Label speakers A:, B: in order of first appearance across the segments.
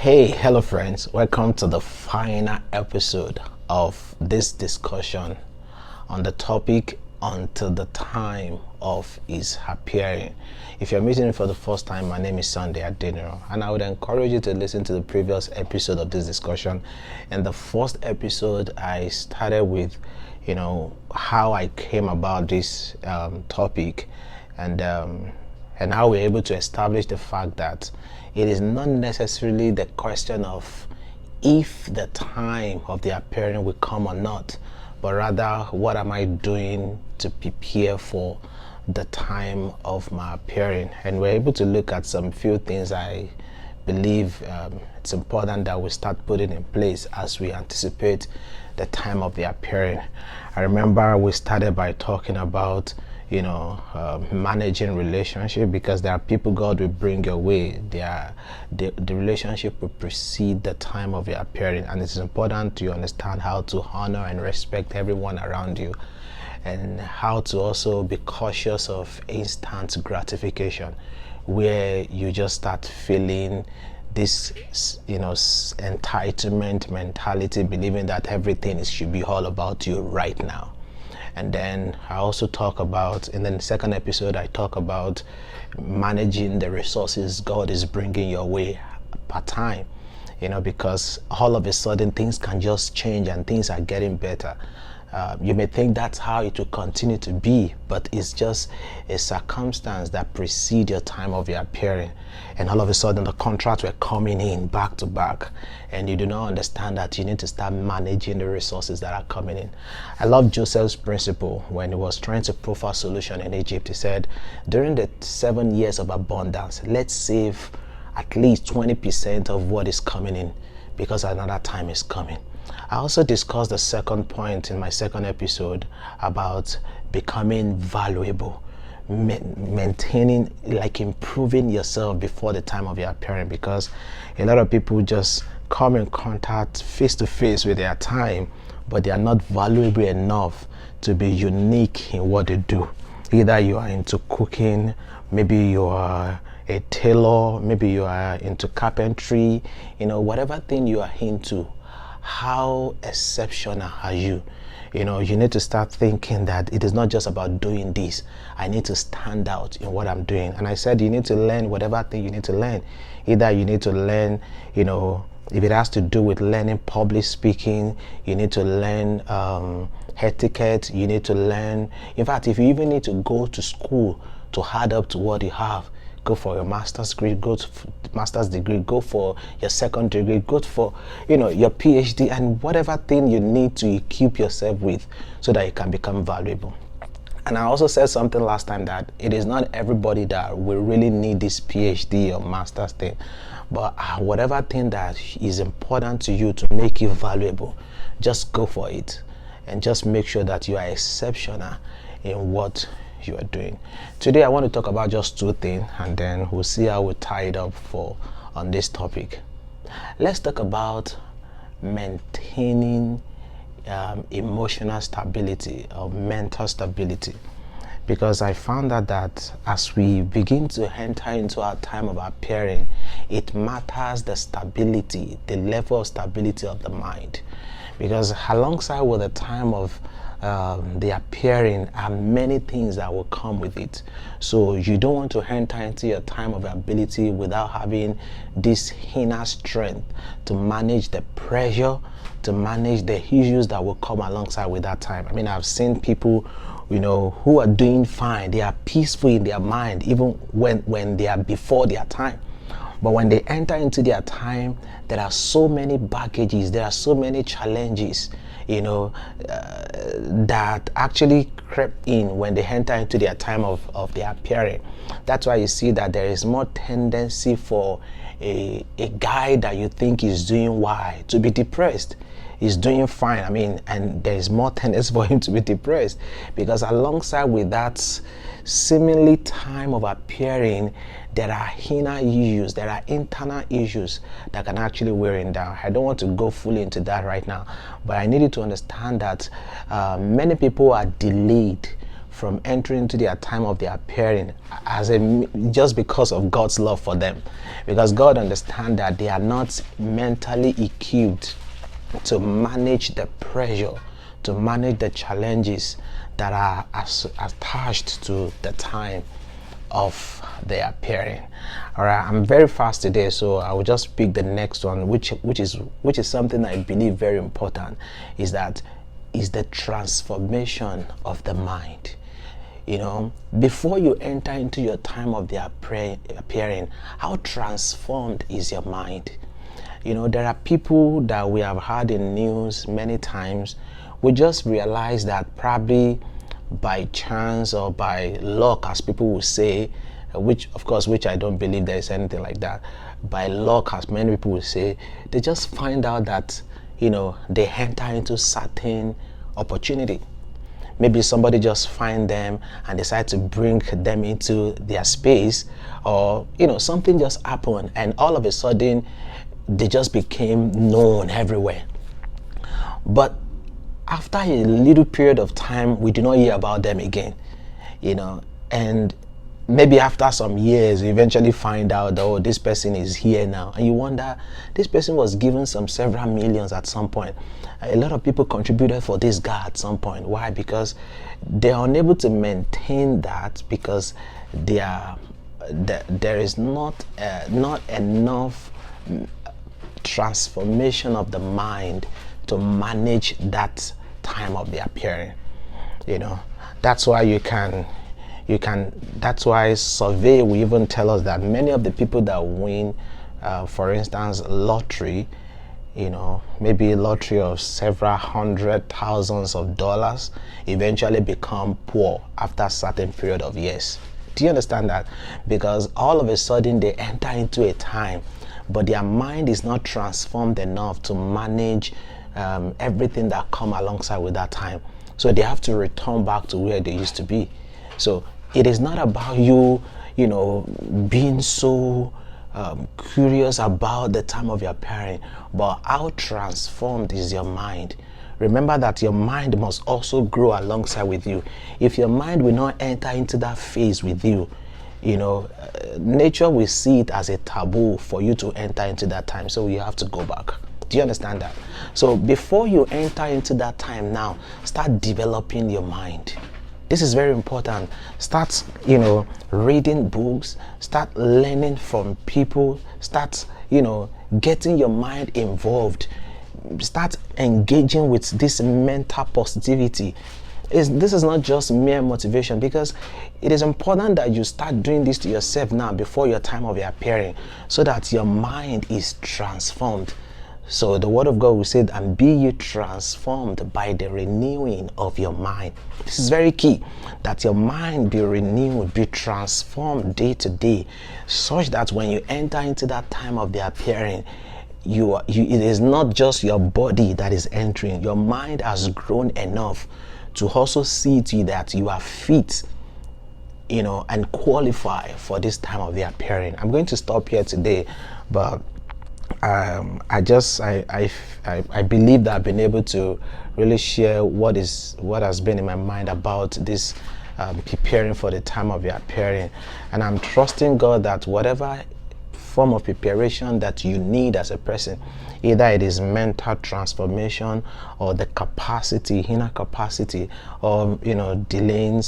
A: Hello friends, welcome to the final episode of this discussion on the topic until the time of his appearing. If you're meeting me for the first time, my name is Sunday Adeniro, and I would encourage you to listen to the previous episode of this discussion. In the first episode, I started with how I came about this topic and how we're able to establish the fact that it is not necessarily the question of if the time of the appearing will come or not, but rather what am I doing to prepare for the time of my appearing. And we're able to look at some few things I believe it's important that we start putting in place as we anticipate the time of the appearing. I remember we started by talking about managing relationship, because there are people God will bring your way. The relationship will precede the time of your appearing, and it's important to understand how to honor and respect everyone around you, and how to also be cautious of instant gratification, where you just start feeling this entitlement mentality, believing that everything should be all about you right now. And then I also talk about, in the second episode, I talk about managing the resources God is bringing your way per time, because all of a sudden things can just change and things are getting better. You may think that's how it will continue to be, but it's just a circumstance that precedes your time of your appearing. And all of a sudden the contracts were coming in back to back, and you do not understand that you need to start managing the resources that are coming in. I love Joseph's principle when he was trying to profile solution in Egypt. He said, during the 7 years of abundance, let's save at least 20% of what is coming in, because another time is coming. I also discussed the second point in my second episode about becoming valuable, maintaining, improving yourself before the time of your appearing, because a lot of people just come in contact face to face with their time, but they are not valuable enough to be unique in what they do. Either you are into cooking, maybe you are a tailor, maybe you are into carpentry, whatever thing you are into. How exceptional are you? You need to start thinking that it is not just about doing this. I need to stand out in what I'm doing. And I said you need to learn whatever thing you need to learn. Either you need to learn, if it has to do with learning public speaking, you need to learn etiquette, you need to learn. In fact, if you even need to go to school to add up to what you have, go for your master's degree, go for your second degree, go for your PhD, and whatever thing you need to equip yourself with so that you can become valuable. And I also said something last time that it is not everybody that will really need this PhD or master's thing, but whatever thing that is important to you to make you valuable, just go for it, and just make sure that you are exceptional in what you are doing. Today I want to talk about just two things, and then we'll see how we tie it up on this topic. Let's talk about maintaining emotional stability or mental stability, because I found out that as we begin to enter into our time of appearing, it matters the stability, the level of stability of the mind, because alongside with the time of the appearing are many things that will come with it. So you don't want to enter into your time of ability without having this inner strength to manage the pressure, to manage the issues that will come alongside with that time. I mean, I've seen people who are doing fine, they are peaceful in their mind even when they are before their time. But when they enter into their time, there are so many baggages, there are so many challenges, that actually crept in when they enter into their time of their appearing. That's why you see that there is more tendency for a guy that you think is doing well to be depressed. He's doing fine, and there is more tendency for him to be depressed, because alongside with that seemingly time of appearing, there are inner issues, there are internal issues that can actually wear him down. I don't want to go fully into that right now, but I need you to understand that many people are delayed from entering into their time of their appearing just because of God's love for them, because God understands that they are not mentally equipped to manage the pressure, to manage the challenges that are attached to the time of their appearing. All right, I'm very fast today, so I will just pick the next one, which is something I believe very important, is the transformation of the mind. You know, before you enter into your time of the appearing, how transformed is your mind? You know, there are people that we have heard in news many times. We just realize that probably by chance or by luck, as people will say, which I don't believe there is anything like that. By luck, as many people will say, they just find out that, you know, they enter into certain opportunity. Maybe somebody just find them and decide to bring them into their space, or, you know, something just happened and all of a sudden they just became known everywhere. But after a little period of time, we do not hear about them again, you know, and maybe after some years, you eventually find out that, oh, this person is here now, and you wonder, this person was given some several millions at some point. A lot of people contributed for this guy at some point. Why? Because they are unable to maintain that, because there is not enough transformation of the mind to manage that time of the appearing. You know, that's why that's why survey will even tell us that many of the people that win, for instance, lottery, you know, maybe a lottery of several hundred thousands of dollars, eventually become poor after a certain period of years. Do you understand that? Because all of a sudden they enter into a time, but their mind is not transformed enough to manage everything that come alongside with that time. So they have to return back to where they used to be. So it is not about you, you know, being so curious about the time of your appearing, but how transformed is your mind. Remember that your mind must also grow alongside with you. If your mind will not enter into that phase with you, you know, nature will see it as a taboo for you to enter into that time. So you have to go back. Do you understand that? So before you enter into that time now, start developing your mind. This is very important. Start, you know, reading books, start learning from people, start, you know, getting your mind involved, start engaging with this mental positivity. This is not just mere motivation, because it is important that you start doing this to yourself now before your time of your appearing, so that your mind is transformed. So the word of God will say, and be ye transformed by the renewing of your mind. This is very key, that your mind be renewed, be transformed day to day, such that when you enter into that time of the appearing, it is not just your body that is entering. Your mind has grown enough to also see to you that you are fit, you know, and qualify for this time of the appearing. I'm going to stop here today, but I believe that I've been able to really share what has been in my mind about this preparing for the time of your appearing, and I'm trusting God that whatever form of preparation that you need as a person, either it is mental transformation or the capacity, inner capacity, or, you know, delaying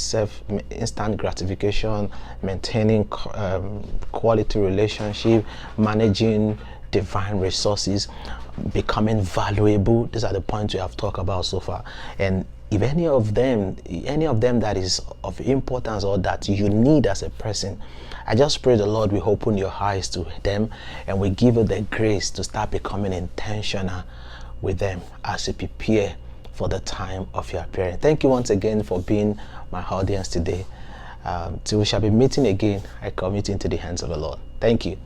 A: instant gratification, maintaining quality relationship, managing divine resources, becoming valuable. These are the points we have talked about so far. And if any of them that is of importance or that you need as a person, I just pray the Lord will open your eyes to them and will give you the grace to start becoming intentional with them as you prepare for the time of your appearing. Thank you once again for being my audience today. Till we shall be meeting again, I commit into the hands of the Lord. Thank you,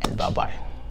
A: and bye-bye.